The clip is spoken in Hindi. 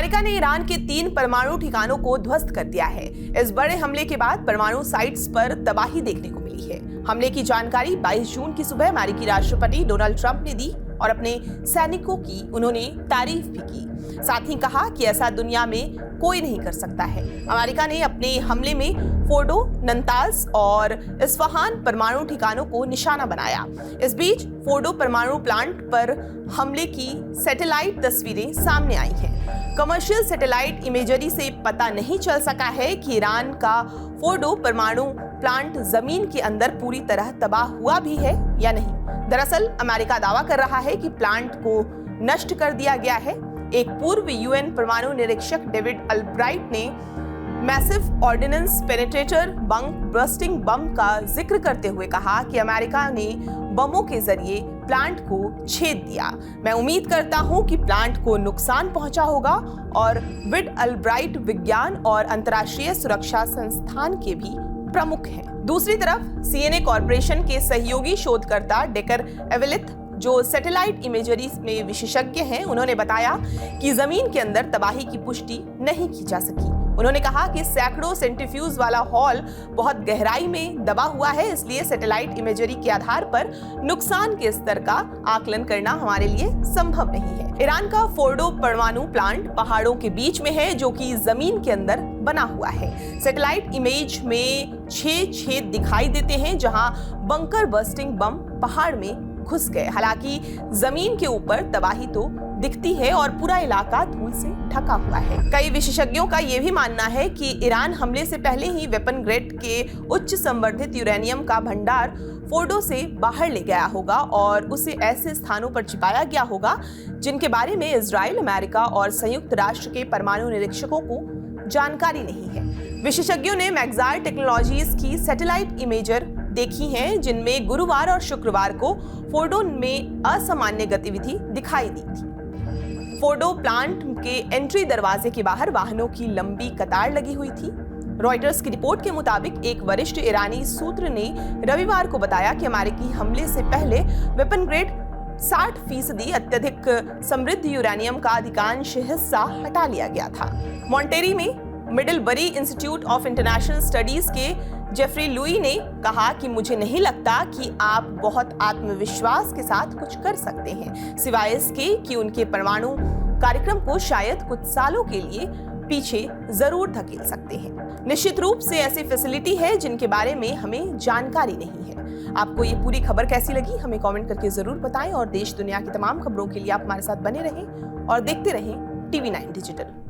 अमेरिका ने ईरान के 3 परमाणु ठिकानों को ध्वस्त कर दिया है। इस बड़े हमले के बाद परमाणु साइट्स पर तबाही देखने को मिली है। हमले की जानकारी 22 जून की सुबह अमेरिकी राष्ट्रपति डोनाल्ड ट्रंप ने दी और अपने सैनिकों की उन्होंने तारीफ भी की। साथ ही कहा कि ऐसा दुनिया में कोई नहीं कर सकता है। अमेरिका ने अपने हमले में फोर्डो, नंताज और इस्फहान परमाणु ठिकानों को निशाना बनाया। इस बीच फोर्डो परमाणु प्लांट पर हमले की सैटेलाइट तस्वीरें सामने आई हैं। कमर्शियल सैटेलाइट इमेजरी से पता नहीं चल सका है कि ईरान का फोर्डो परमाणु प्लांट जमीन के अंदर पूरी तरह तबाह हुआ भी है या नहीं। दरअसल अमेरिका दावा कर रहा है कि प्लांट को नष्ट कर दिया गया है। एक पूर्व यूएन परमाणु निरीक्षक डेविड अल्ब्राइट ने मैसिव ऑर्डिनेंस पेनिट्रेटर बर्स्टिंग बम का जिक्र करते हुए कहा कि अमेरिका ने बमों के जरिए प्लांट को छेद दिया। मैं उम्मीद करता हूं कि प्लांट को नुकसान पहुंचा होगा और विड अल्ब्राइट विज्ञान और अंतर्राष्ट्रीय सुरक्षा संस्थान के भी प्रमुख हैं। दूसरी तरफ सीएनए कॉर्पोरेशन के सहयोगी शोधकर्ता डेकर एवेलिथ, जो सैटेलाइट इमेजरी में विशेषज्ञ हैं, उन्होंने बताया कि जमीन के अंदर तबाही की पुष्टि नहीं की जा सकी। उन्होंने कहा कि सैकड़ों सेंट्रीफ्यूज वाला हॉल बहुत गहराई में दबा हुआ है, इसलिए सैटेलाइट इमेजरी के आधार पर नुकसान के स्तर का आकलन करना हमारे लिए संभव नहीं है। ईरान का फोर्डो परमाणु प्लांट पहाड़ों के बीच में है, जो कि जमीन के अंदर बना हुआ है। सैटेलाइट इमेज में 6 छेद दिखाई देते हैं, जहां बंकर बर्स्टिंग बम पहाड़ में घुस गए। हालांकि जमीन के ऊपर तबाही तो दिखती है और पूरा इलाका धूल से ढका हुआ है। कई विशेषज्ञों का यह भी मानना है कि ईरान हमले से पहले ही वेपन ग्रेड के उच्च संवर्धित यूरेनियम का भंडार फोर्डो से बाहर ले गया होगा और उसे ऐसे स्थानों पर छिपाया गया होगा जिनके बारे में इजराइल, अमेरिका और संयुक्त राष्ट्र के परमाणु निरीक्षकों को जानकारी नहीं है। विशेषज्ञों ने मैक्सार टेक्नोलॉजीज की सैटेलाइट इमेजर देखी हैं, जिनमें गुरुवार और शुक्रवार को फोर्डो में असामान्य गतिविधि दिखाई दी थी। फोर्डो प्लांट के एंट्री दरवाजे के बाहर वाहनों की लंबी कतार लगी हुई थी। रॉयटर्स की रिपोर्ट के मुताबिक एक वरिष्ठ ईरानी सूत्र ने रविवार को बताया कि अमेरिकी हमले से पहले वेपन ग्रेड 60% अत्यधिक समृद्ध यूरेनियम का अधिकांश हिस्सा हटा लिया गया था। मॉन्टेरी में मिडलबरी इंस्टीट्यूट ऑफ इंटरनेशनल स्टडीज के जेफरी लुई ने कहा कि मुझे नहीं लगता कि आप बहुत आत्मविश्वास के साथ कुछ कर सकते हैं, सिवाय इसके कि उनके परमाणु कार्यक्रम को शायद कुछ सालों के लिए पीछे जरूर धकेल सकते हैं। निश्चित रूप से ऐसी फैसिलिटी है जिनके बारे में हमें जानकारी नहीं है। आपको ये पूरी खबर कैसी लगी, हमें कमेंट करके जरूर बताएं और देश दुनिया की तमाम खबरों के लिए आप हमारे साथ बने रहें और देखते रहें TV9 डिजिटल।